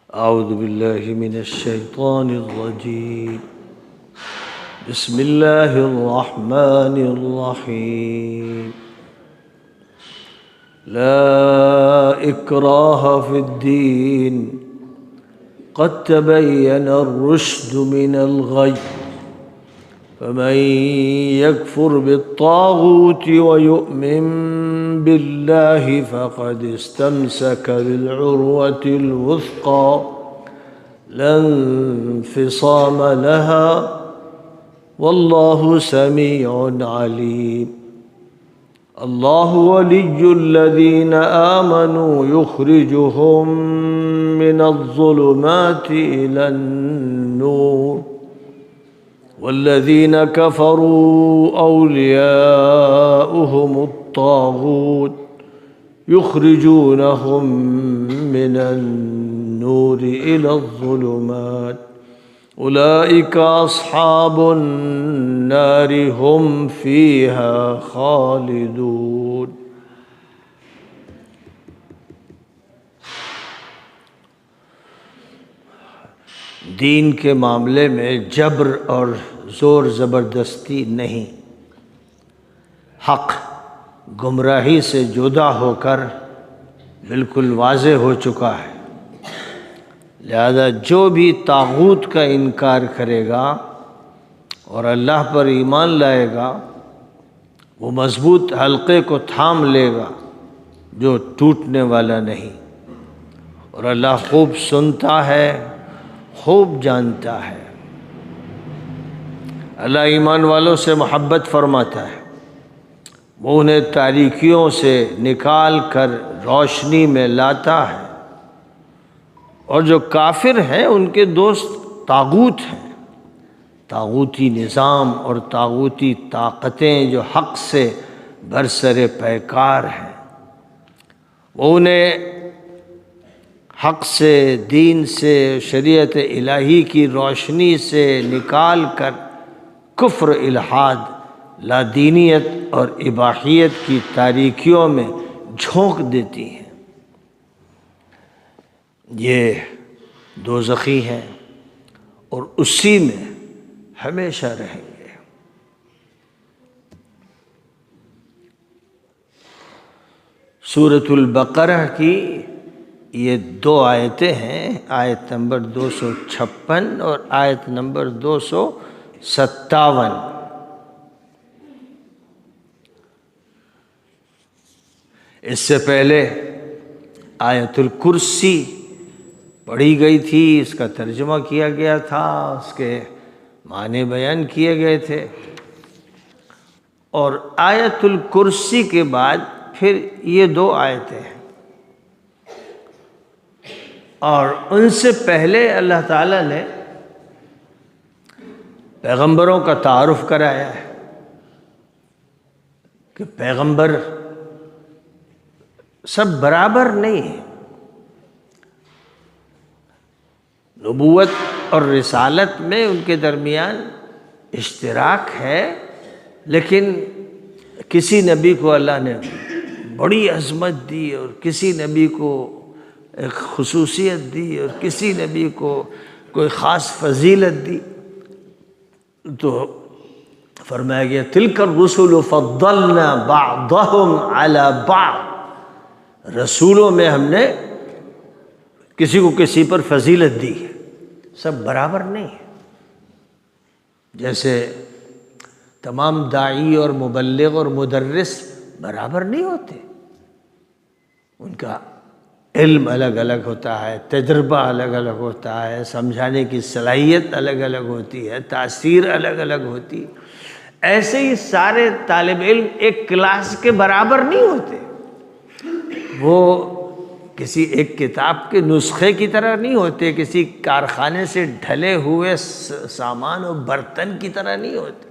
اعوذ باللہ من الشیطان الرجیم بسم اللہ الرحمن الرحیم لا اکراہ فی الدین قد تبین الرشد من الغی فمن يكفر بالطاغوت ويؤمن بالله فقد استمسك بالعروة الوثقى لا انفصام لها والله سميع عليم الله ولي الذين آمنوا يخرجهم من الظلمات إلى النور والذين كفروا أولياؤهم الطاغوت يخرجونهم من النور إلى الظلمات أولئك أصحاب النار هم فيها خالدون۔ دین کے معاملے میں جبر اور زور زبردستی نہیں، حق گمراہی سے جدا ہو کر بالکل واضح ہو چکا ہے، لہذا جو بھی طاغوت کا انکار کرے گا اور اللہ پر ایمان لائے گا وہ مضبوط حلقے کو تھام لے گا جو ٹوٹنے والا نہیں، اور اللہ خوب سنتا ہے، خوب جانتا ہے۔ اللہ ایمان والوں سے محبت فرماتا ہے، وہ انہیں تاریکیوں سے نکال کر روشنی میں لاتا ہے، اور جو کافر ہیں ان کے دوست طاغوت ہیں، طاغوتی نظام اور طاغوتی طاقتیں جو حق سے برسر پیکار ہیں، وہ انہیں حق سے، دین سے، شریعت الہی کی روشنی سے نکال کر کفر، الحاد، لادینیت اور اباحیت کی تاریکیوں میں جھونک دیتی ہیں۔ یہ دوزخی ہیں اور اسی میں ہمیشہ رہیں گے۔ سورۃ البقرہ کی یہ دو آیتیں ہیں، آیت نمبر 256 اور آیت نمبر 257۔ اس سے پہلے آیت الکرسی پڑھی گئی تھی، اس کا ترجمہ کیا گیا تھا، اس کے معنی بیان کیے گئے تھے، اور آیت الکرسی کے بعد پھر یہ دو آیتیں ہیں، اور ان سے پہلے اللہ تعالیٰ نے پیغمبروں کا تعارف کرایا ہے کہ پیغمبر سب برابر نہیں ہیں، نبوت اور رسالت میں ان کے درمیان اشتراک ہے، لیکن کسی نبی کو اللہ نے بڑی عظمت دی اور کسی نبی کو ایک خصوصیت دی اور کسی نبی کو کوئی خاص فضیلت دی، تو فرمایا گیا تلک الرسل فضلنا بعضهم على بعض، رسولوں میں ہم نے کسی کو کسی پر فضیلت دی ہے، سب برابر نہیں ہے۔ جیسے تمام داعی اور مبلغ اور مدرس برابر نہیں ہوتے، ان کا علم الگ الگ ہوتا ہے، تجربہ الگ الگ ہوتا ہے، سمجھانے کی صلاحیت الگ الگ ہوتی ہے، تاثیر الگ الگ ہوتی ہے۔ ایسے ہی سارے طالب علم ایک کلاس کے برابر نہیں ہوتے، وہ کسی ایک کتاب کے نسخے کی طرح نہیں ہوتے، کسی کارخانے سے ڈھلے ہوئے سامان و برتن کی طرح نہیں ہوتے۔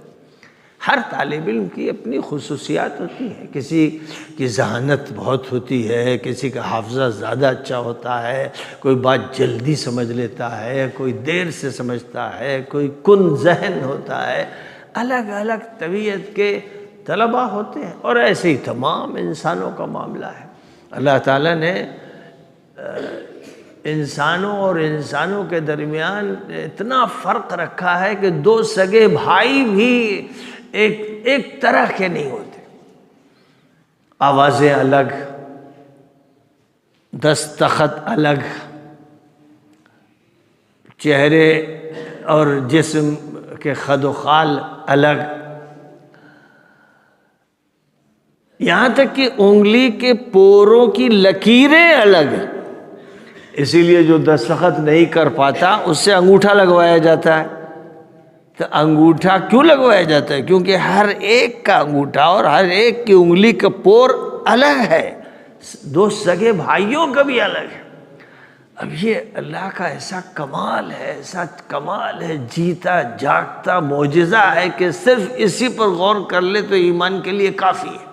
ہر طالب علم کی اپنی خصوصیات ہوتی ہیں، کسی کی ذہانت بہت ہوتی ہے، کسی کا حافظہ زیادہ اچھا ہوتا ہے، کوئی بات جلدی سمجھ لیتا ہے، کوئی دیر سے سمجھتا ہے، کوئی کن ذہن ہوتا ہے، الگ الگ طبیعت کے طلباء ہوتے ہیں، اور ایسے ہی تمام انسانوں کا معاملہ ہے۔ اللہ تعالیٰ نے انسانوں اور انسانوں کے درمیان اتنا فرق رکھا ہے کہ دو سگے بھائی بھی ایک طرح کے نہیں ہوتے، آوازیں الگ، دستخط الگ، چہرے اور جسم کے خد و خال الگ، یہاں تک کہ انگلی کے پوروں کی لکیریں الگ ہیں۔ اسی لیے جو دستخط نہیں کر پاتا اس سے انگوٹھا لگوایا جاتا ہے۔ تو انگوٹھا کیوں لگوایا جاتا ہے؟ کیونکہ ہر ایک کا انگوٹھا اور ہر ایک کی انگلی کا پور الگ ہے، دو سگے بھائیوں کا بھی الگ ہے۔ اب یہ اللہ کا ایسا کمال ہے، ایسا کمال ہے، جیتا جاگتا معجزہ ہے کہ صرف اسی پر غور کر لے تو ایمان کے لیے کافی ہے۔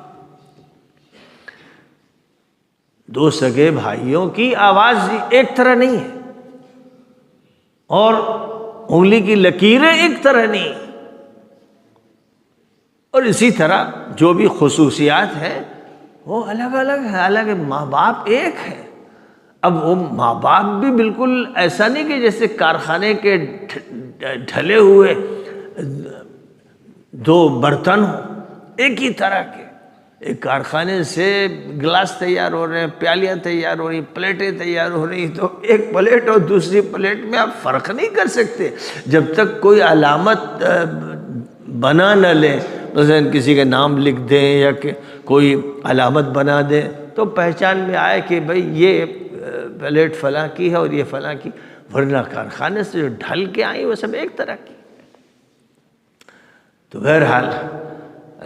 دو سگے بھائیوں کی آواز ایک طرح نہیں ہے اور انگلی کی لکیریں ایک طرح نہیں ہیں، اور اسی طرح جو بھی خصوصیات ہیں وہ الگ الگ ہے، الگ ہے۔ ماں باپ ایک ہے۔ اب وہ ماں باپ بھی بالکل ایسا نہیں کہ جیسے کارخانے کے ڈھلے ہوئے دو برتن ہوں ایک ہی طرح کے۔ ایک کارخانے سے گلاس تیار ہو رہے ہیں، پیالیاں تیار ہو رہی ہیں، پلیٹیں تیار ہو رہی ہیں، تو ایک پلیٹ اور دوسری پلیٹ میں آپ فرق نہیں کر سکتے جب تک کوئی علامت بنا نہ لیں، مثلا کسی کا نام لکھ دیں یا کہ کوئی علامت بنا دیں تو پہچان میں آئے کہ بھئی یہ پلیٹ فلاں کی ہے اور یہ فلاں کی، ورنہ کارخانے سے جو ڈھل کے آئی وہ سب ایک طرح کی۔ تو بہرحال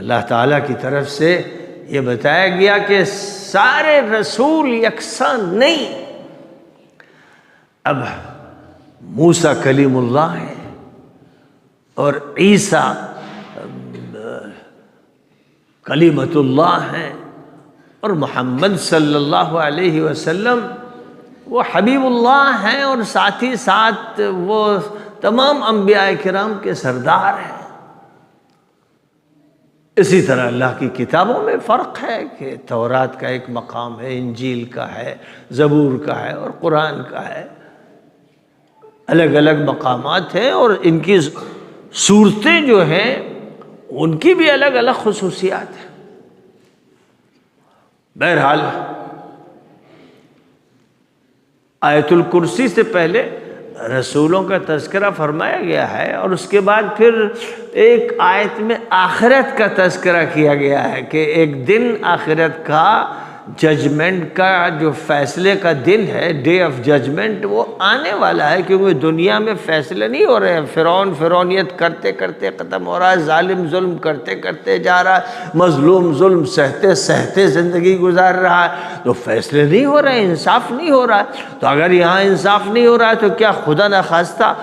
اللہ تعالیٰ کی طرف سے یہ بتایا گیا کہ سارے رسول یکساں نہیں۔ اب موسیٰ کلیم اللہ ہے اور عیسیٰ کلیمۃ اللہ ہیں، اور محمد صلی اللہ علیہ وسلم وہ حبیب اللہ ہیں، اور ساتھ ہی ساتھ وہ تمام انبیاء کرام کے سردار ہیں۔ اسی طرح اللہ کی کتابوں میں فرق ہے کہ تورات کا ایک مقام ہے، انجیل کا ہے، زبور کا ہے اور قرآن کا ہے، الگ الگ مقامات ہیں، اور ان کی صورتیں جو ہیں ان کی بھی الگ الگ خصوصیات ہیں۔ بہرحال آیت الکرسی سے پہلے رسولوں کا تذکرہ فرمایا گیا ہے، اور اس کے بعد پھر ایک آیت میں آخرت کا تذکرہ کیا گیا ہے کہ ایک دن آخرت کا، ججمنٹ کا، جو فیصلے کا دن ہے، ڈے آف ججمنٹ، وہ آنے والا ہے، کیونکہ دنیا میں فیصلے نہیں ہو رہے ہیں۔ فرعون فرعونیت کرتے کرتے ختم ہو رہا ہے، ظالم ظلم کرتے کرتے جا رہا ہے، مظلوم ظلم سہتے سہتے زندگی گزار رہا ہے، تو فیصلے نہیں ہو رہے ہیں، انصاف نہیں ہو رہا ہے۔ تو اگر یہاں انصاف نہیں ہو رہا ہے تو کیا خدا نخواستہ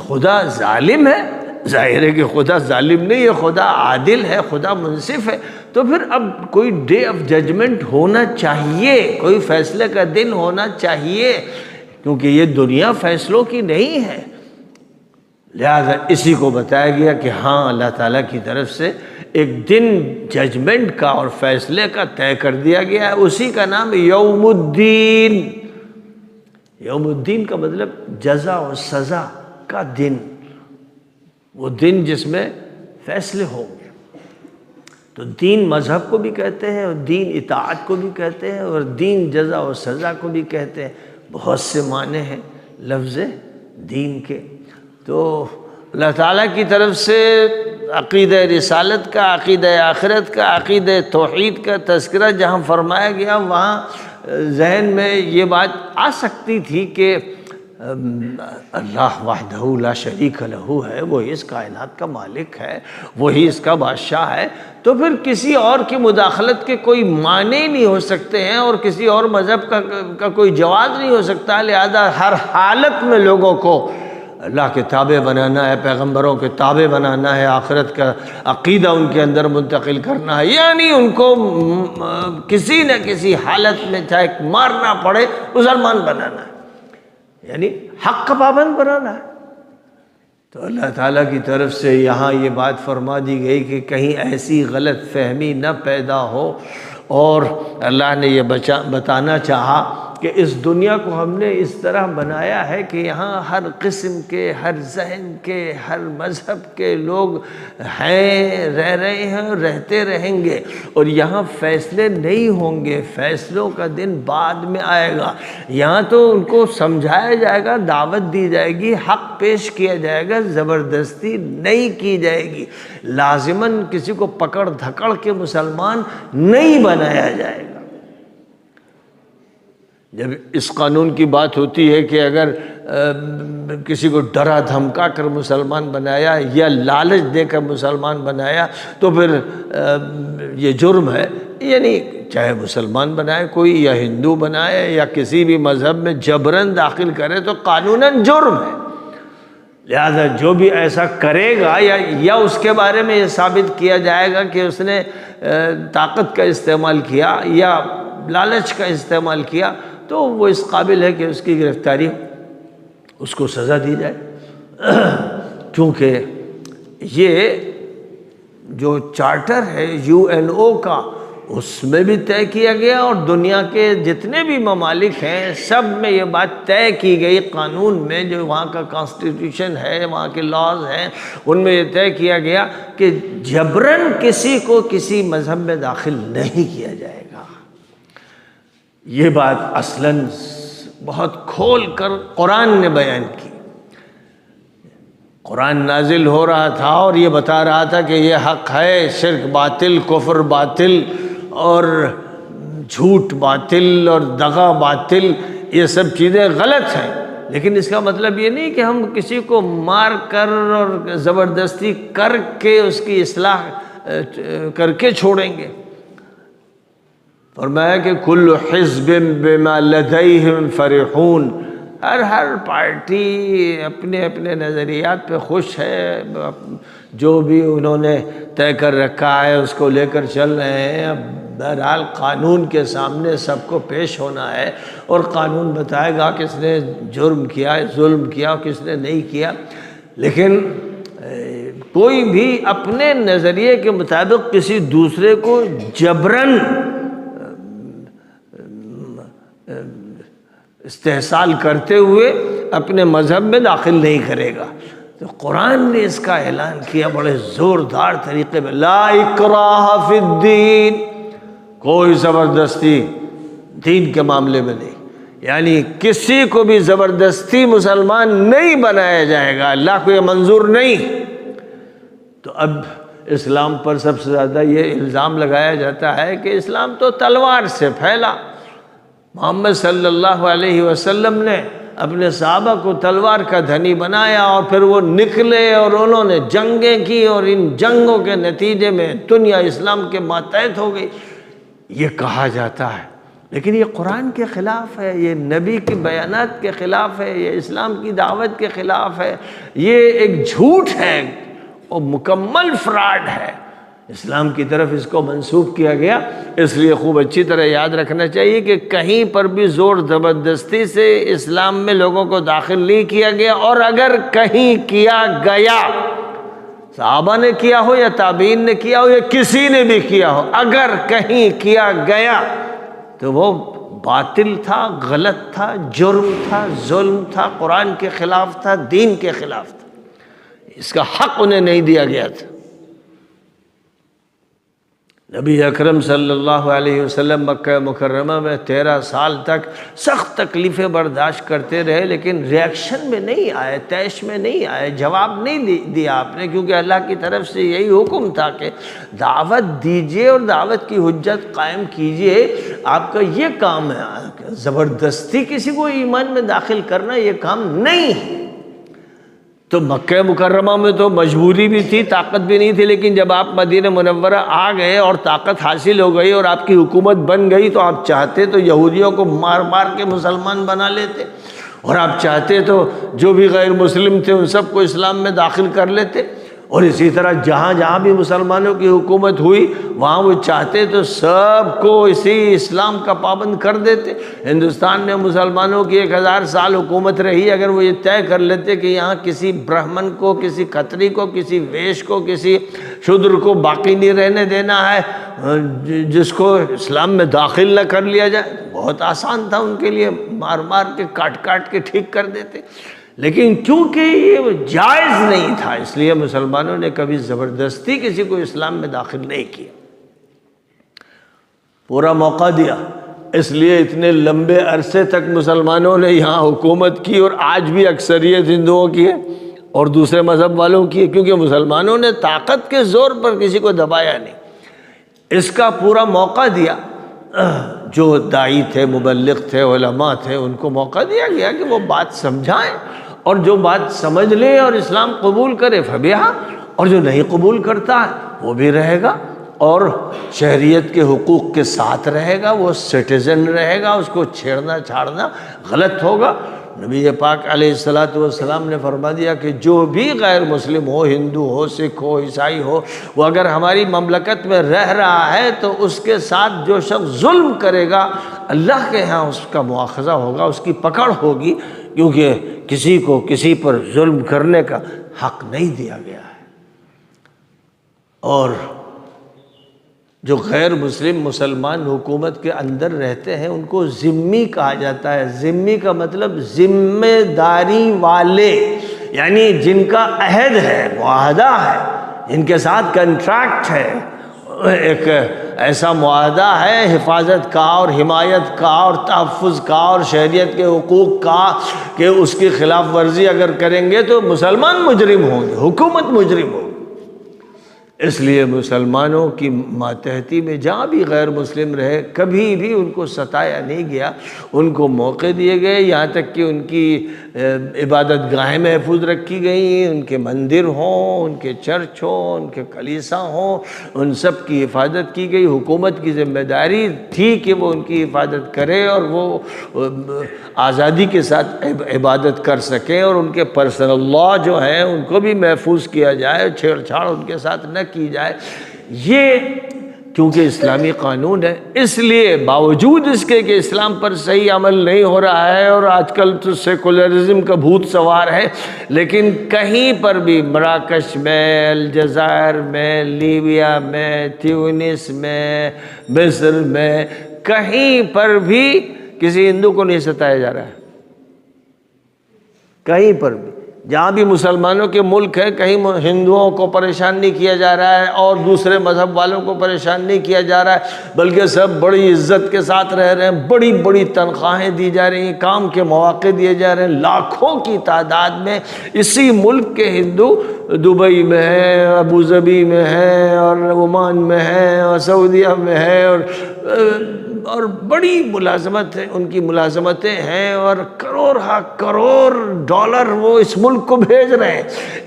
خدا ظالم ہے؟ ظاہر ہے کہ خدا ظالم نہیں ہے، خدا عادل ہے، خدا منصف ہے۔ تو پھر اب کوئی ڈے آف ججمنٹ ہونا چاہیے، کوئی فیصلے کا دن ہونا چاہیے، کیونکہ یہ دنیا فیصلوں کی نہیں ہے۔ لہذا اسی کو بتایا گیا کہ ہاں اللہ تعالیٰ کی طرف سے ایک دن ججمنٹ کا اور فیصلے کا طے کر دیا گیا ہے، اسی کا نام یوم الدین۔ یوم الدین کا مطلب جزا و سزا کا دن، وہ دن جس میں فیصلے ہوں گے۔ تو دین مذہب کو بھی کہتے ہیں، اور دین اطاعت کو بھی کہتے ہیں، اور دین جزا و سزا کو بھی کہتے ہیں۔ بہت سے معنی ہیں لفظ دین کے۔ تو اللہ تعالیٰ کی طرف سے عقیدہ رسالت کا، عقیدہ آخرت کا، عقیدہ توحید کا تذکرہ جہاں فرمایا گیا، وہاں ذہن میں یہ بات آ سکتی تھی کہ اللہ وحدہ لا شریک لہ ہے، وہی اس کائنات کا مالک ہے، وہی اس کا بادشاہ ہے، تو پھر کسی اور کی مداخلت کے کوئی معنی نہیں ہو سکتے ہیں، اور کسی اور مذہب کا کوئی جواز نہیں ہو سکتا۔ لہذا ہر حالت میں لوگوں کو اللہ کے تابع بنانا ہے، پیغمبروں کے تابع بنانا ہے، آخرت کا عقیدہ ان کے اندر منتقل کرنا ہے، یعنی ان کو کسی نہ کسی حالت میں چاہے مارنا پڑے مسلمان بنانا ہے، یعنی حق کا پابند بنانا ہے۔ تو اللہ تعالیٰ کی طرف سے یہاں یہ بات فرما دی گئی کہ کہیں ایسی غلط فہمی نہ پیدا ہو، اور اللہ نے یہ بتانا چاہا کہ اس دنیا کو ہم نے اس طرح بنایا ہے کہ یہاں ہر قسم کے، ہر ذہن کے، ہر مذہب کے لوگ ہیں، رہ رہے ہیں، رہتے رہیں گے، اور یہاں فیصلے نہیں ہوں گے، فیصلوں کا دن بعد میں آئے گا۔ یہاں تو ان کو سمجھایا جائے گا، دعوت دی جائے گی، حق پیش کیا جائے گا، زبردستی نہیں کی جائے گی، لازماً کسی کو پکڑ دھکڑ کے مسلمان نہیں بنایا جائے گا۔ جب اس قانون کی بات ہوتی ہے کہ اگر کسی کو ڈرا دھمکا کر مسلمان بنایا یا لالچ دے کر مسلمان بنایا تو پھر یہ جرم ہے، یعنی چاہے مسلمان بنائے کوئی یا ہندو بنائے یا کسی بھی مذہب میں جبراً داخل کرے تو قانوناً جرم ہے۔ لہذا جو بھی ایسا کرے گا یا اس کے بارے میں یہ ثابت کیا جائے گا کہ اس نے طاقت کا استعمال کیا یا لالچ کا استعمال کیا تو وہ اس قابل ہے کہ اس کی گرفتاری ہو، اس کو سزا دی جائے۔ کیونکہ یہ جو چارٹر ہے UN کا، اس میں بھی طے کیا گیا اور دنیا کے جتنے بھی ممالک ہیں سب میں یہ بات طے کی گئی، قانون میں جو وہاں کا کانسٹیٹیوشن ہے، وہاں کے لاز ہیں، ان میں یہ طے کیا گیا کہ جبراً کسی کو کسی مذہب میں داخل نہیں کیا جائے گا۔ یہ بات اصلاً بہت کھول کر قرآن نے بیان کی۔ قرآن نازل ہو رہا تھا اور یہ بتا رہا تھا کہ یہ حق ہے، شرک باطل، کفر باطل اور جھوٹ باطل اور دغا باطل، یہ سب چیزیں غلط ہیں، لیکن اس کا مطلب یہ نہیں کہ ہم کسی کو مار کر اور زبردستی کر کے اس کی اصلاح کر کے چھوڑیں گے۔ فرمایا کہ کل حزب بما لدیہم فرحون، ہر پارٹی اپنے اپنے نظریات پہ خوش ہے، جو بھی انہوں نے طے کر رکھا ہے اس کو لے کر چل رہے ہیں۔ اب بہرحال قانون کے سامنے سب کو پیش ہونا ہے اور قانون بتائے گا کس نے جرم کیا، ظلم کیا، کس نے نہیں کیا، لیکن کوئی بھی اپنے نظریے کے مطابق کسی دوسرے کو جبراً استحصال کرتے ہوئے اپنے مذہب میں داخل نہیں کرے گا۔ تو قرآن نے اس کا اعلان کیا بڑے زوردار طریقے میں، لا اکراہ فی الدین، کوئی زبردستی دین کے معاملے میں نہیں، یعنی کسی کو بھی زبردستی مسلمان نہیں بنایا جائے گا، اللہ کو یہ منظور نہیں۔ تو اب اسلام پر سب سے زیادہ یہ الزام لگایا جاتا ہے کہ اسلام تو تلوار سے پھیلا۔ محمد صلی اللہ علیہ وسلم نے اپنے صحابہ کو تلوار کا دھنی بنایا اور پھر وہ نکلے اور انہوں نے جنگیں کی اور ان جنگوں کے نتیجے میں دنیا اسلام کے ماتحت ہو گئی، یہ کہا جاتا ہے، لیکن یہ قرآن کے خلاف ہے، یہ نبی کی بیانات کے خلاف ہے، یہ اسلام کی دعوت کے خلاف ہے، یہ ایک جھوٹ ہے اور مکمل فراڈ ہے۔ اسلام کی طرف اس کو منسوب کیا گیا، اس لیے خوب اچھی طرح یاد رکھنا چاہیے کہ کہیں پر بھی زور زبردستی سے اسلام میں لوگوں کو داخل نہیں کیا گیا، اور اگر کہیں کیا گیا، صحابہ نے کیا ہو یا تابعین نے کیا ہو یا کسی نے بھی کیا ہو، اگر کہیں کیا گیا تو وہ باطل تھا، غلط تھا، جرم تھا، ظلم تھا، قرآن کے خلاف تھا، دین کے خلاف تھا، اس کا حق انہیں نہیں دیا گیا تھا۔ نبی اکرم صلی اللہ علیہ وسلم مکہ مکرمہ میں 13 سال تک سخت تکلیفیں برداشت کرتے رہے، لیکن ریاکشن میں نہیں آئے، طیش میں نہیں آئے، جواب نہیں دیا آپ نے، کیونکہ اللہ کی طرف سے یہی حکم تھا کہ دعوت دیجئے اور دعوت کی حجت قائم کیجئے، آپ کا یہ کام ہے۔ زبردستی کسی کو ایمان میں داخل کرنا یہ کام نہیں ہے۔ تو مکہ مکرمہ میں تو مجبوری بھی تھی، طاقت بھی نہیں تھی، لیکن جب آپ مدینہ منورہ آ گئے اور طاقت حاصل ہو گئی اور آپ کی حکومت بن گئی تو آپ چاہتے تو یہودیوں کو مار مار کے مسلمان بنا لیتے، اور آپ چاہتے تو جو بھی غیر مسلم تھے ان سب کو اسلام میں داخل کر لیتے، اور اسی طرح جہاں جہاں بھی مسلمانوں کی حکومت ہوئی وہاں وہ چاہتے تو سب کو اسی اسلام کا پابند کر دیتے۔ ہندوستان میں مسلمانوں کی 1000 سال حکومت رہی، اگر وہ یہ طے کر لیتے کہ یہاں کسی برہمن کو، کسی کھتری کو، کسی ویش کو، کسی شودر کو باقی نہیں رہنے دینا ہے، جس کو اسلام میں داخل نہ کر لیا جائے، بہت آسان تھا ان کے لیے، مار مار کے کاٹ کاٹ کے ٹھیک کر دیتے۔ لیکن کیونکہ یہ جائز نہیں تھا، اس لیے مسلمانوں نے کبھی زبردستی کسی کو اسلام میں داخل نہیں کیا، پورا موقع دیا۔ اس لیے اتنے لمبے عرصے تک مسلمانوں نے یہاں حکومت کی، اور آج بھی اکثریت ہندوؤں کی ہے اور دوسرے مذہب والوں کی ہے، کیونکہ مسلمانوں نے طاقت کے زور پر کسی کو دبایا نہیں، اس کا پورا موقع دیا۔ جو داعی تھے، مبلغ تھے، علماء تھے، ان کو موقع دیا گیا کہ وہ بات سمجھائیں، اور جو بات سمجھ لے اور اسلام قبول کرے فبیہا، اور جو نہیں قبول کرتا ہے وہ بھی رہے گا اور شہریت کے حقوق کے ساتھ رہے گا، وہ سٹیزن رہے گا، اس کو چھیڑنا چھاڑنا غلط ہوگا۔ نبی پاک علیہ السلام نے فرما دیا کہ جو بھی غیر مسلم ہو، ہندو ہو، سکھ ہو، عیسائی ہو، وہ اگر ہماری مملکت میں رہ رہا ہے تو اس کے ساتھ جو شخص ظلم کرے گا اللہ کے ہاں اس کا مواخذہ ہوگا، اس کی پکڑ ہوگی، کیونکہ کسی کو کسی پر ظلم کرنے کا حق نہیں دیا گیا ہے۔ اور جو غیر مسلم مسلمان حکومت کے اندر رہتے ہیں ان کو ذمی کہا جاتا ہے۔ ذمی کا مطلب ذمہ داری والے، یعنی جن کا عہد ہے، معاہدہ ہے، جن کے ساتھ کنٹریکٹ ہے، ایک ایسا معاہدہ ہے حفاظت کا اور حمایت کا اور تحفظ کا اور شہریت کے حقوق کا، کہ اس کی خلاف ورزی اگر کریں گے تو مسلمان مجرم ہوں گے، حکومت مجرم ہوگی۔ اس لیے مسلمانوں کی ماتحتی میں جہاں بھی غیر مسلم رہے کبھی بھی ان کو ستایا نہیں گیا، ان کو موقع دیے گئے، یہاں تک کہ ان کی عبادت گاہیں محفوظ رکھی گئیں، ان کے مندر ہوں، ان کے چرچ ہوں، ان کے کلیسا ہوں، ان سب کی حفاظت کی گئی۔ حکومت کی ذمہ داری تھی کہ وہ ان کی حفاظت کرے اور وہ آزادی کے ساتھ عبادت کر سکیں، اور ان کے پرسنل لا جو ہیں ان کو بھی محفوظ کیا جائے، چھیڑ چھاڑ ان کے ساتھ نہ کی جائے۔ یہ کیونکہ اسلامی قانون ہے، اس لیے باوجود اس کے کہ اسلام پر صحیح عمل نہیں ہو رہا ہے اور آج کل تو سیکولرزم کا بھوت سوار ہے، لیکن کہیں پر بھی مراکش میں، الجزائر میں، لیبیا میں، تیونس میں، مصر میں، کہیں پر بھی کسی ہندو کو نہیں ستایا جا رہا ہے، کہیں پر بھی۔ جہاں بھی مسلمانوں کے ملک ہے کہیں ہندوؤں کو پریشان نہیں کیا جا رہا ہے اور دوسرے مذہب والوں کو پریشان نہیں کیا جا رہا ہے، بلکہ سب بڑی عزت کے ساتھ رہ رہے ہیں، بڑی بڑی تنخواہیں دی جا رہی ہیں، کام کے مواقع دیے جا رہے ہیں، لاکھوں کی تعداد میں اسی ملک کے ہندو دبئی میں ہے، ابوظہبی میں ہے، اور عمان میں ہے، اور سعودیہ میں ہے، اور بڑی ملازمت ہے، ان کی ملازمتیں ہیں، اور کروڑ ہا کروڑ ڈالر وہ اس ملک کو بھیج رہے ہیں۔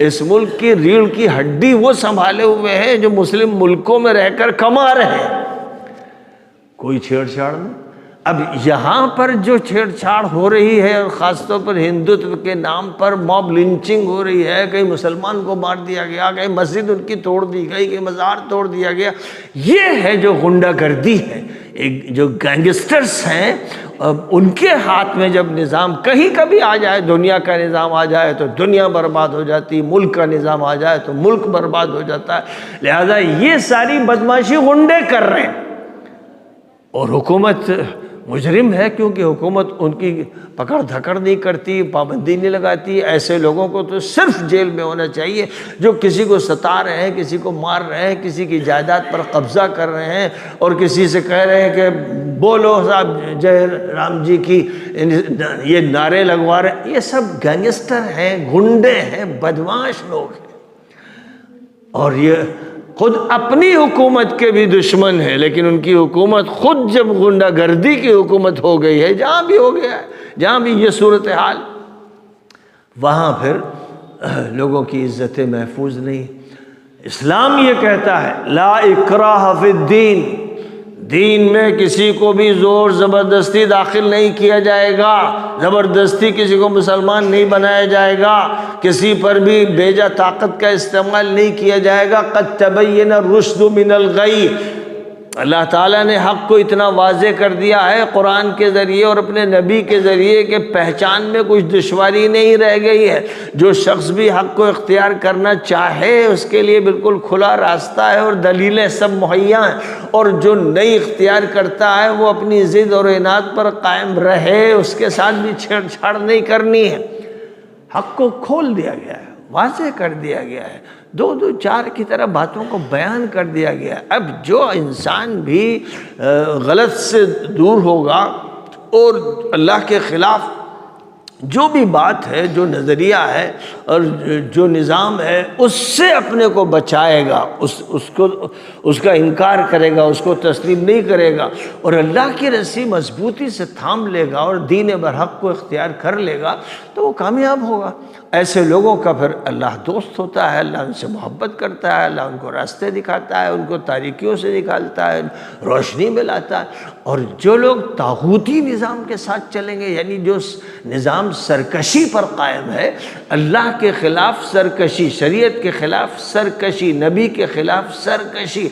اس ملک کی ریڑھ کی ہڈی وہ سنبھالے ہوئے ہیں جو مسلم ملکوں میں رہ کر کما رہے ہیں، کوئی چھیڑ چھاڑ نہیں۔ اب یہاں پر جو چھیڑ چھاڑ ہو رہی ہے، اور خاص طور پر ہندوتو کے نام پر موب لنچنگ ہو رہی ہے، کہیں مسلمان کو مار دیا گیا، کہیں مسجد ان کی توڑ دی گئی، کہیں مزار توڑ دیا گیا، یہ ہے جو غنڈہ گردی ہے۔ ایک جو گینگسٹرز ہیں ان کے ہاتھ میں جب نظام کہیں کبھی آ جائے، دنیا کا نظام آ جائے تو دنیا برباد ہو جاتی، ملک کا نظام آ جائے تو ملک برباد ہو جاتا ہے۔ لہذا یہ ساری بدماشی غنڈے کر رہے ہیں، اور حکومت مجرم ہے کیونکہ حکومت ان کی پکڑ دھکڑ نہیں کرتی، پابندی نہیں لگاتی۔ ایسے لوگوں کو تو صرف جیل میں ہونا چاہیے جو کسی کو ستا رہے ہیں، کسی کو مار رہے ہیں، کسی کی جائیداد پر قبضہ کر رہے ہیں، اور کسی سے کہہ رہے ہیں کہ بولو صاحب جے رام جی کی، یہ نعرے لگوا رہے ہیں۔ یہ سب گینگسٹر ہیں، گنڈے ہیں، بدمعاش لوگ ہیں، اور یہ خود اپنی حکومت کے بھی دشمن ہے، لیکن ان کی حکومت خود جب غنڈہ گردی کی حکومت ہو گئی ہے، جہاں بھی ہو گیا ہے، جہاں بھی یہ صورتحال، وہاں پھر لوگوں کی عزتیں محفوظ نہیں۔ اسلام یہ کہتا ہے لا اکراہ فی الدین، دین میں کسی کو بھی زور زبردستی داخل نہیں کیا جائے گا، زبردستی کسی کو مسلمان نہیں بنایا جائے گا، کسی پر بھی بیجا طاقت کا استعمال نہیں کیا جائے گا۔ قد تبین الرشد من الغی، اللہ تعالیٰ نے حق کو اتنا واضح کر دیا ہے قرآن کے ذریعے اور اپنے نبی کے ذریعے کہ پہچان میں کچھ دشواری نہیں رہ گئی ہے۔ جو شخص بھی حق کو اختیار کرنا چاہے اس کے لیے بالکل کھلا راستہ ہے اور دلیلیں سب مہیا ہیں، اور جو نہیں اختیار کرتا ہے وہ اپنی ضد اور عناد پر قائم رہے، اس کے ساتھ بھی چھیڑ چھاڑ نہیں کرنی ہے۔ حق کو کھول دیا گیا ہے، واضح کر دیا گیا ہے، دو دو چار کی طرح باتوں کو بیان کر دیا گیا ہے۔ اب جو انسان بھی غلط سے دور ہوگا اور اللہ کے خلاف جو بھی بات ہے، جو نظریہ ہے اور جو نظام ہے، اس سے اپنے کو بچائے گا، اس کا انکار کرے گا، اس کو تسلیم نہیں کرے گا، اور اللہ کی رسی مضبوطی سے تھام لے گا اور دین برحق کو اختیار کر لے گا، تو وہ کامیاب ہوگا۔ ایسے لوگوں کا پھر اللہ دوست ہوتا ہے، اللہ ان سے محبت کرتا ہے، اللہ ان کو راستے دکھاتا ہے، ان کو تاریکیوں سے نکالتا ہے، روشنی میں لاتا ہے۔ اور جو لوگ طاغوتی نظام کے ساتھ چلیں گے، یعنی جو نظام سرکشی پر قائم ہے، اللہ کے خلاف سرکشی، شریعت کے خلاف سرکشی، نبی کے خلاف سرکشی،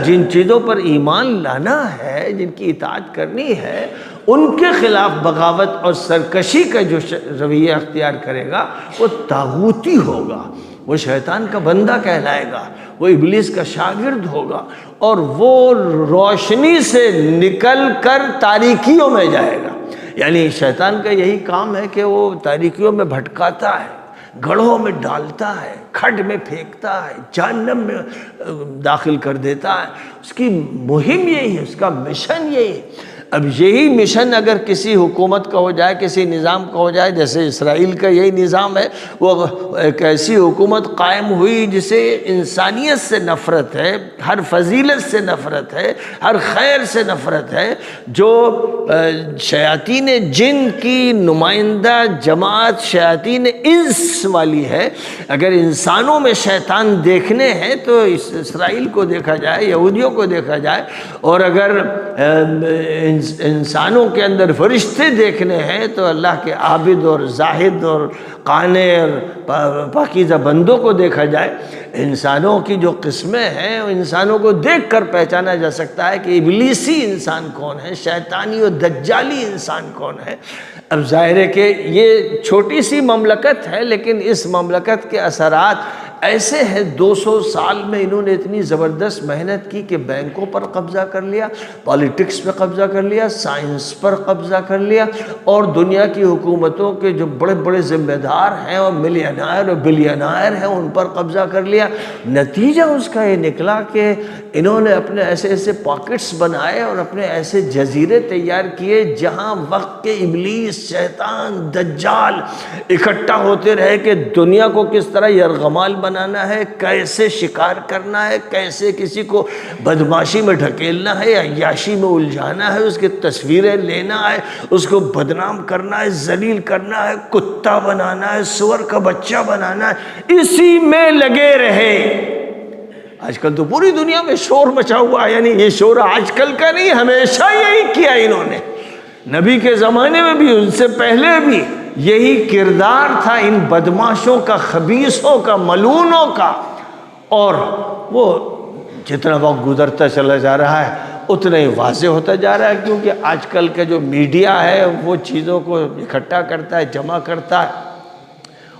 جن چیزوں پر ایمان لانا ہے، جن کی اطاعت کرنی ہے، ان کے خلاف بغاوت اور سرکشی کا جو رویہ اختیار کرے گا وہ طاغوتی ہوگا، وہ شیطان کا بندہ کہلائے گا، وہ ابلیس کا شاگرد ہوگا، اور وہ روشنی سے نکل کر تاریکیوں میں جائے گا۔ یعنی شیطان کا یہی کام ہے کہ وہ تاریکیوں میں بھٹکاتا ہے، گڑھوں میں ڈالتا ہے، کھڈ میں پھینکتا ہے، جہنم میں داخل کر دیتا ہے۔ اس کی مہم یہی ہے، اس کا مشن یہی ہے۔ اب یہی مشن اگر کسی حکومت کا ہو جائے، کسی نظام کا ہو جائے، جیسے اسرائیل کا یہی نظام ہے، وہ ایک ایسی حکومت قائم ہوئی جسے انسانیت سے نفرت ہے، ہر فضیلت سے نفرت ہے، ہر خیر سے نفرت ہے، جو شیاطین جن کی نمائندہ جماعت شیاطین انس والی ہے۔ اگر انسانوں میں شیطان دیکھنے ہیں تو اسرائیل کو دیکھا جائے، یہودیوں کو دیکھا جائے، اور اگر انسانوں کے اندر فرشتے دیکھنے ہیں تو اللہ کے عابد اور زاہد اور قانع اور پاکیزہ بندوں کو دیکھا جائے۔ انسانوں کی جو قسمیں ہیں، انسانوں کو دیکھ کر پہچانا جا سکتا ہے کہ ابلیسی انسان کون ہے، شیطانی اور دجالی انسان کون ہے۔ اب ظاہر ہے کہ یہ چھوٹی سی مملکت ہے، لیکن اس مملکت کے اثرات ایسے ہیں۔ 200 سال میں انہوں نے اتنی زبردست محنت کی کہ بینکوں پر قبضہ کر لیا، پالیٹکس پہ قبضہ کر لیا، سائنس پر قبضہ کر لیا، اور دنیا کی حکومتوں کے جو بڑے بڑے ذمہ دار ہیں اور ملینائر اور بلینائر ہیں ان پر قبضہ کر لیا۔ نتیجہ اس کا یہ نکلا کہ انہوں نے اپنے ایسے ایسے پاکٹس بنائے اور اپنے ایسے جزیرے تیار کیے جہاں وقت کے ابلیس، شیطان، دجال اکٹھا ہوتے رہے کہ دنیا کو کس طرح یرغمال بنانا ہے، کیسے شکار کرنا ہے، کیسے کسی کو بدماشی میں ڈھکیلنا ہے، عیاشی میں الجھانا ہے، اس کی تصویریں لینا ہے، اس کو بدنام کرنا ہے، ذلیل کرنا ہے، کتا بنانا ہے، سور کا بچہ بنانا ہے، اسی میں لگے رہے۔ آج کل تو پوری دنیا میں شور مچا ہوا ہے، یعنی یہ شور آج کل کا نہیں، ہمیشہ یہی کیا انہوں نے۔ نبی کے زمانے میں بھی، ان سے پہلے بھی یہی کردار تھا ان بدماشوں کا، خبیثوں کا، ملونوں کا، اور وہ جتنا وقت گزرتا چلا جا رہا ہے اتنا ہی واضح ہوتا جا رہا ہے، کیونکہ آج کل کا جو میڈیا ہے وہ چیزوں کو اکٹھا کرتا ہے، جمع کرتا ہے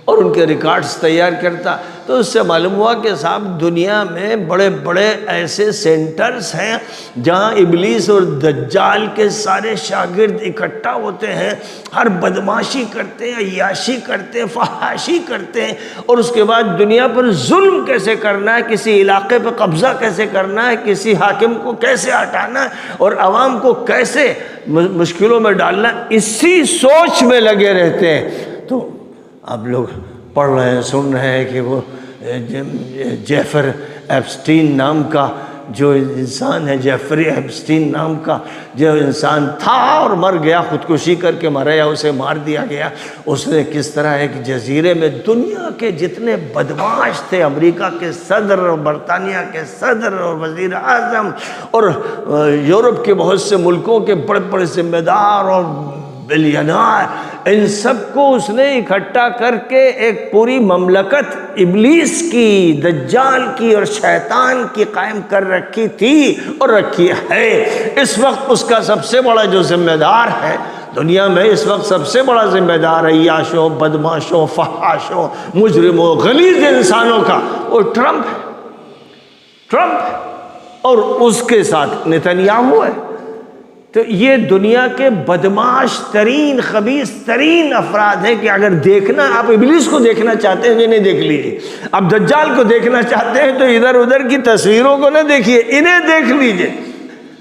اور ان کے ریکارڈز تیار کرتا۔ تو اس سے معلوم ہوا کہ صاحب دنیا میں بڑے بڑے ایسے سینٹرز ہیں جہاں ابلیس اور دجال کے سارے شاگرد اکٹھا ہوتے ہیں، ہر بدماشی کرتے ہیں، عیاشی کرتے ہیں، فحاشی کرتے ہیں، اور اس کے بعد دنیا پر ظلم کیسے کرنا ہے، کسی علاقے پہ قبضہ کیسے کرنا ہے، کسی حاکم کو کیسے ہٹانا ہے، اور عوام کو کیسے مشکلوں میں ڈالنا ہے، اسی سوچ میں لگے رہتے ہیں۔ تو آپ لوگ پڑھ رہے ہیں، سن رہے ہیں کہ وہ جیفر ایپسٹین نام کا جو انسان ہے جیفری ایپسٹین نام کا، جو انسان تھا اور مر گیا، خودکشی کر کے مرا یا اسے مار دیا گیا، اس نے کس طرح ایک جزیرے میں دنیا کے جتنے بدماش تھے، امریکہ کے صدر اور برطانیہ کے صدر اور وزیر اعظم اور یورپ کے بہت سے ملکوں کے بڑے بڑے ذمہ دار اور بلیونیر، ان سب کو اس نے اکٹھا کر کے ایک پوری مملکت ابلیس کی، دجال کی اور شیطان کی قائم کر رکھی تھی اور رکھی ہے۔ اس وقت اس کا سب سے بڑا جو ذمہ دار ہے دنیا میں، اس وقت سب سے بڑا ذمہ دار عیاشوں، بدماشوں، فحاشوں، مجرموں، غلیظ انسانوں کا وہ ٹرمپ ہے، ٹرمپ ہے، اور اس کے ساتھ نتنیاہو ہے۔ تو یہ دنیا کے بدماش ترین، خبیث ترین افراد ہیں کہ اگر دیکھنا، آپ ابلیس کو دیکھنا چاہتے ہیں انہیں دیکھ لیجئے، اب دجال کو دیکھنا چاہتے ہیں تو ادھر ادھر کی تصویروں کو نہ دیکھیے، انہیں دیکھ لیجئے۔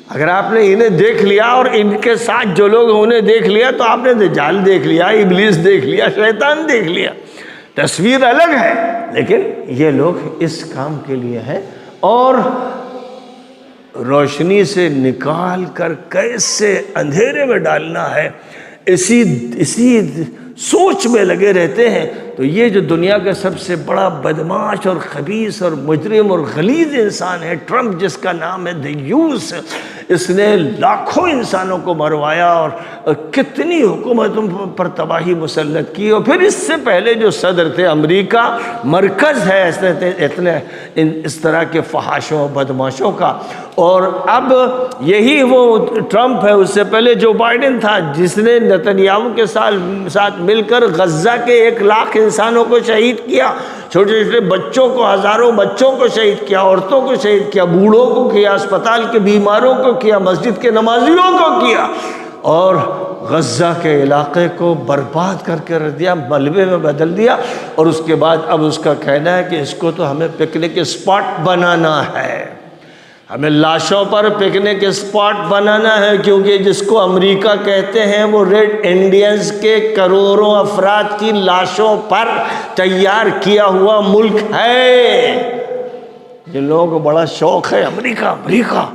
اگر آپ نے انہیں دیکھ لیا اور ان کے ساتھ جو لوگ انہیں دیکھ لیا تو آپ نے دجال دیکھ لیا، ابلیس دیکھ لیا، شیطان دیکھ لیا۔ تصویر الگ ہے لیکن یہ لوگ اس کام کے لیے ہیں، اور روشنی سے نکال کر کیسے اندھیرے میں ڈالنا ہے، اسی سوچ میں لگے رہتے ہیں۔ تو یہ جو دنیا کا سب سے بڑا بدماش اور خبیث اور مجرم اور غلیظ انسان ہے ٹرمپ، جس کا نام ہے دیوس، اس نے لاکھوں انسانوں کو مروایا اور کتنی حکومتوں پر تباہی مسلط کی، اور پھر اس سے پہلے جو صدر تھے، امریکہ مرکز ہے اتنے اس طرح کے فحاشوں اور بدماشوں کا، اور اب یہی وہ ٹرمپ ہے۔ اس سے پہلے جو بائیڈن تھا جس نے نتنیاہو کے ساتھ مل کر غزہ کے 1 لاکھ انسانوں کو شہید کیا، چھوٹے چھوٹے بچوں کو، ہزاروں بچوں کو شہید کیا، عورتوں کو شہید کیا، بوڑھوں کو کیا، اسپتال کے بیماروں کو کیا، مسجد کے نمازیوں کو کیا، اور غزہ کے علاقے کو برباد کر کے رکھ دیا، ملبے میں بدل دیا۔ اور اس کے بعد اب اس کا کہنا ہے کہ اس کو تو ہمیں پکنک اسپاٹ بنانا ہے، ہمیں لاشوں پر پکنک اسپاٹ بنانا ہے، کیونکہ جس کو امریکہ کہتے ہیں وہ ریڈ انڈینز کے کروڑوں افراد کی لاشوں پر تیار کیا ہوا ملک ہے۔ جن لوگوں کو بڑا شوق ہے امریکہ، امریکہ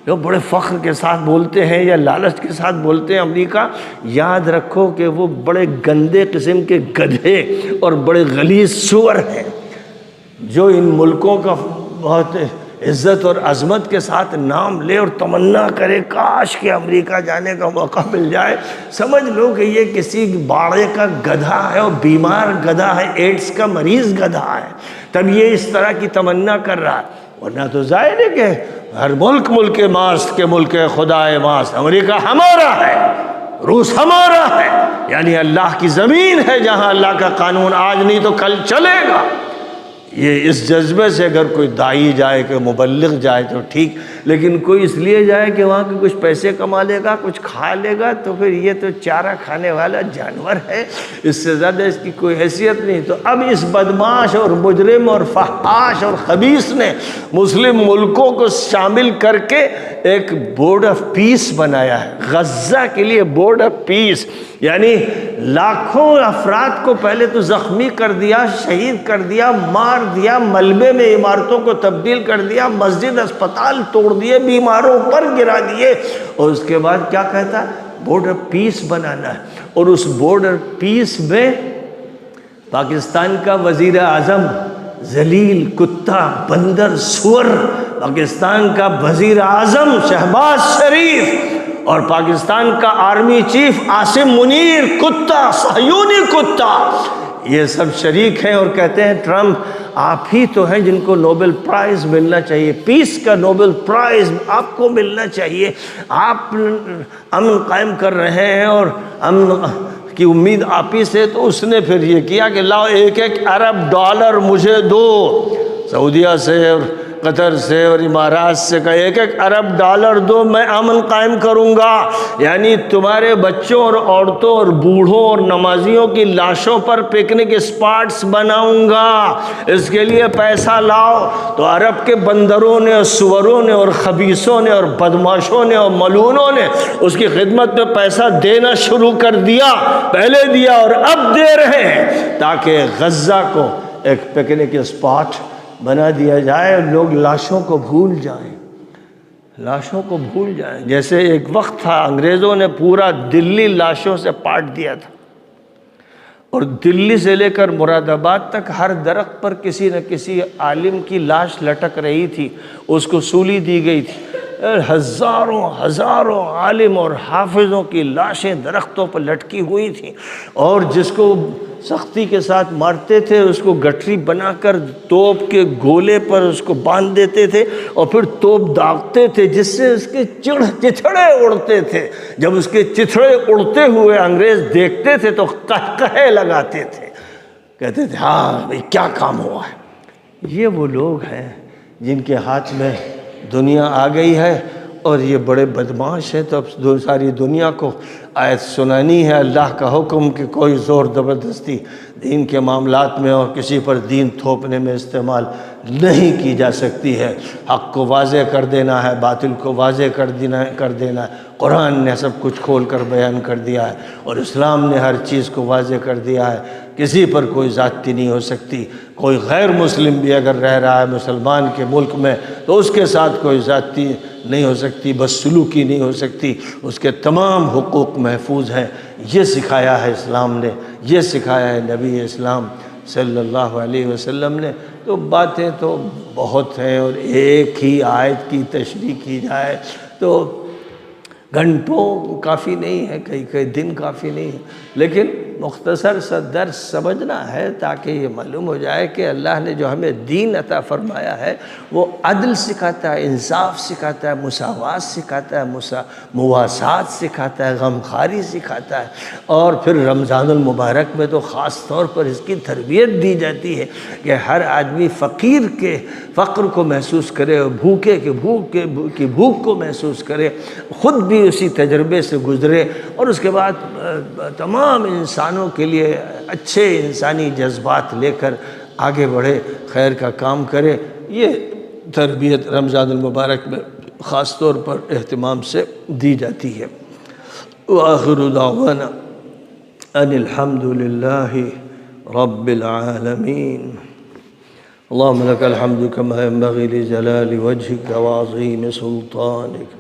جو بڑے فخر کے ساتھ بولتے ہیں یا لالچ کے ساتھ بولتے ہیں امریکہ، یاد رکھو کہ وہ بڑے گندے قسم کے گدھے اور بڑے غلیظ سور ہیں، جو ان ملکوں کا بہت عزت اور عظمت کے ساتھ نام لے اور تمنا کرے کاش کہ امریکہ جانے کا موقع مل جائے۔ سمجھ لو کہ یہ کسی باڑے کا گدھا ہے اور بیمار گدھا ہے، ایڈز کا مریض گدھا ہے، تب یہ اس طرح کی تمنا کر رہا ہے۔ ورنہ تو ظاہر ہے کہ ہر ملک ماست کے ملک خدائے ماست، امریکہ ہمارا ہے، روس ہمارا ہے، یعنی اللہ کی زمین ہے جہاں اللہ کا قانون آج نہیں تو کل چلے گا۔ یہ اس جذبے سے اگر کوئی داعی جائے، کہ مبلغ جائے تو ٹھیک، لیکن کوئی اس لیے جائے کہ وہاں کے کچھ پیسے کما لے گا، کچھ کھا لے گا، تو پھر یہ تو چارہ کھانے والا جانور ہے، اس سے زیادہ اس کی کوئی حیثیت نہیں۔ تو اب اس بدماش اور مجرم اور فحاش اور خبیث نے مسلم ملکوں کو شامل کر کے ایک بورڈ آف پیس بنایا ہے، غزہ کے لیے بورڈ آف پیس، یعنی لاکھوں افراد کو پہلے تو زخمی کر دیا، شہید کر دیا، مار دیا، ملبے میں عمارتوں کو تبدیل کر دیا، مسجد اسپتال توڑ دیے، بیماروں پر گرا دیے، اور اس کے بعد کیا کہتا ہے؟ بورڈ آف پیس بنانا ہے۔ اور اس بورڈ آف پیس میں پاکستان کا وزیر اعظم ذلیل کتا بندر سور، پاکستان کا وزیر اعظم شہباز شریف، اور پاکستان کا آرمی چیف عاصم منیر کتا، صہیونی کتا، یہ سب شریک ہیں اور کہتے ہیں ٹرمپ آپ ہی تو ہیں جن کو نوبل پرائز ملنا چاہیے، پیس کا نوبل پرائز آپ کو ملنا چاہیے، آپ امن قائم کر رہے ہیں اور امن کی امید آپ ہی سے۔ تو اس نے پھر یہ کیا کہ لاؤ 1 ارب ڈالر مجھے دو، سعودیہ سے اور قطر سے اور امارات سے کا 1 ارب ڈالر دو، میں امن قائم کروں گا، یعنی تمہارے بچوں اور عورتوں اور بوڑھوں اور نمازیوں کی لاشوں پر پکنک اسپاٹس بناؤں گا، اس کے لیے پیسہ لاؤ۔ تو عرب کے بندروں نے اور سوروں نے اور خبیثوں نے اور بدماشوں نے اور ملعونوں نے اس کی خدمت میں پیسہ دینا شروع کر دیا، پہلے دیا اور اب دے رہے ہیں، تاکہ غزہ کو ایک پکنک اسپاٹ بنا دیا جائے، لوگ لاشوں کو بھول جائیں۔ لاشوں کو بھول جائیں. جیسے ایک وقت تھا انگریزوں نے پورا دلی لاشوں سے پاٹ دیا تھا، اور دلی سے لے کر مراد آباد تک ہر درخت پر کسی نہ کسی عالم کی لاش لٹک رہی تھی، اس کو سولی دی گئی تھی. ہزاروں عالم اور حافظوں کی لاشیں درختوں پر لٹکی ہوئی تھیں، اور جس کو سختی کے ساتھ مارتے تھے اس کو گٹھری بنا کر توپ کے گولے پر اس کو باندھ دیتے تھے، اور پھر توپ داغتے تھے جس سے اس کے چتھڑے اڑتے تھے. جب اس کے چتھڑے اڑتے ہوئے انگریز دیکھتے تھے تو قہقہے لگاتے تھے، کہتے تھے ہاں بھئی کیا کام ہوا ہے. یہ وہ لوگ ہیں جن کے ہاتھ میں دنیا آ گئی ہے، اور یہ بڑے بدماش ہیں. تو اب ساری دنیا کو آیت سنانی ہے اللہ کا حکم کہ کوئی زور زبردستی دین کے معاملات میں اور کسی پر دین تھوپنے میں استعمال نہیں کی جا سکتی ہے. حق کو واضح کر دینا ہے، باطل کو واضح کر دینا ہے. قرآن نے سب کچھ کھول کر بیان کر دیا ہے، اور اسلام نے ہر چیز کو واضح کر دیا ہے. کسی پر کوئی زیادتی نہیں ہو سکتی. کوئی غیر مسلم بھی اگر رہ رہا ہے مسلمان کے ملک میں تو اس کے ساتھ کوئی زیادتی نہیں ہو سکتی، بدسلوکی نہیں ہو سکتی. اس کے تمام حقوق محفوظ ہیں. یہ سکھایا ہے اسلام نے، یہ سکھایا ہے نبی اسلام صلی اللہ علیہ وسلم نے. تو باتیں تو بہت ہیں، اور ایک ہی آیت کی تشریح کی جائے تو گھنٹوں کافی نہیں ہے، کئی دن کافی نہیں ہے. لیکن مختصر سا درس سمجھنا ہے تاکہ یہ معلوم ہو جائے کہ اللہ نے جو ہمیں دین عطا فرمایا ہے وہ عدل سکھاتا ہے، انصاف سکھاتا ہے، مساوات سکھاتا ہے، مواسات سکھاتا ہے، غمخواری سکھاتا ہے. اور پھر رمضان المبارک میں تو خاص طور پر اس کی تربیت دی جاتی ہے کہ ہر آدمی فقیر کے فقر کو محسوس کرے، اور بھوکے کی بھوک کو محسوس کرے، خود بھی اسی تجربے سے گزرے، اور اس کے بعد تمام انسانوں کے لیے اچھے انسانی جذبات لے کر آگے بڑھے، خیر کا کام کرے. یہ تربیت رمضان المبارک میں خاص طور پر اہتمام سے دی جاتی ہے. وآخر دعوانا ان الحمد للہ رب العالمین. اللهم لك الحمد كما ينبغي لجلال وجهك وعظيم سلطانك.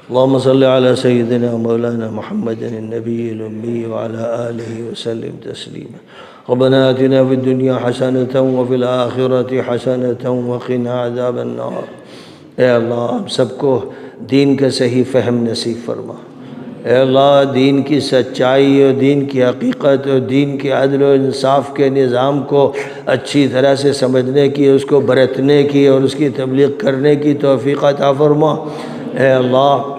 اللهم صل على سيدنا مولانا محمد النبي الأمي وعلى آله وسلم تسليما. ربنا آتنا في الدنيا حسنة وفي الآخرة حسنة وقنا عذاب النار. اے اللہ ہم سب کو دین کا صحیح فہم نصیب فرما. اے اللہ دین کی سچائی اور دین کی حقیقت اور دین کے عدل و انصاف کے نظام کو اچھی طرح سے سمجھنے کی، اس کو برتنے کی اور اس کی تبلیغ کرنے کی توفیق عطا فرما. اے اللہ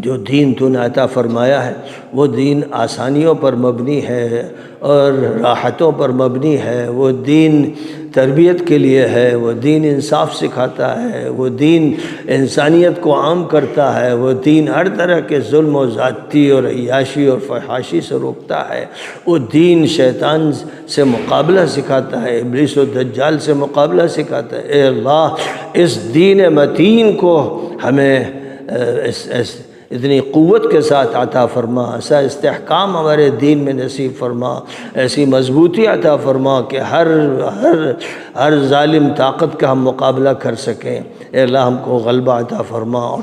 جو دین تو نے عطا فرمایا ہے وہ دین آسانیوں پر مبنی ہے اور راحتوں پر مبنی ہے. وہ دین تربیت کے لیے ہے، وہ دین انصاف سکھاتا ہے، وہ دین انسانیت کو عام کرتا ہے، وہ دین ہر طرح کے ظلم و زیادتی اور عیاشی اور فحاشی سے روکتا ہے. وہ دین شیطان سے مقابلہ سکھاتا ہے، ابلیس و دجال سے مقابلہ سکھاتا ہے. اے اللہ اس دین متین کو ہمیں اتنی قوت کے ساتھ عطا فرما، ایسا استحکام ہمارے دین میں نصیب فرما، ایسی مضبوطی عطا فرما کہ ہر ظالم طاقت کا ہم مقابلہ کر سکیں. اے اللہ ہم کو غلبہ عطا فرما، اور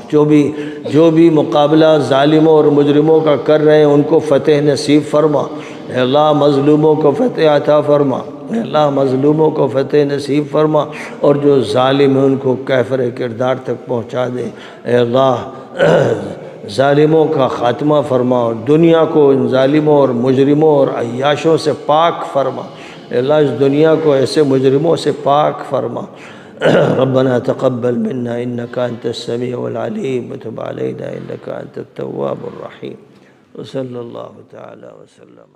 جو بھی مقابلہ ظالموں اور مجرموں کا کر رہے ہیں ان کو فتح نصیب فرما. اے اللہ مظلوموں کو فتح عطا فرما. اے اللہ مظلوموں کو فتح نصیب فرما، اور جو ظالم ہیں ان کو کیفر کردار تک پہنچا دے. اے اللہ ظالموں کا خاتمہ فرما، اور دنیا کو ان ظالموں اور مجرموں اور عیاشوں سے پاک فرما. اے اللہ اس دنیا کو ایسے مجرموں سے پاک فرما. ربنا تقبل منا انك انت السميع العليم وتب علينا انك انت التواب الرحيم. وصلی اللہ تعالی وسلم.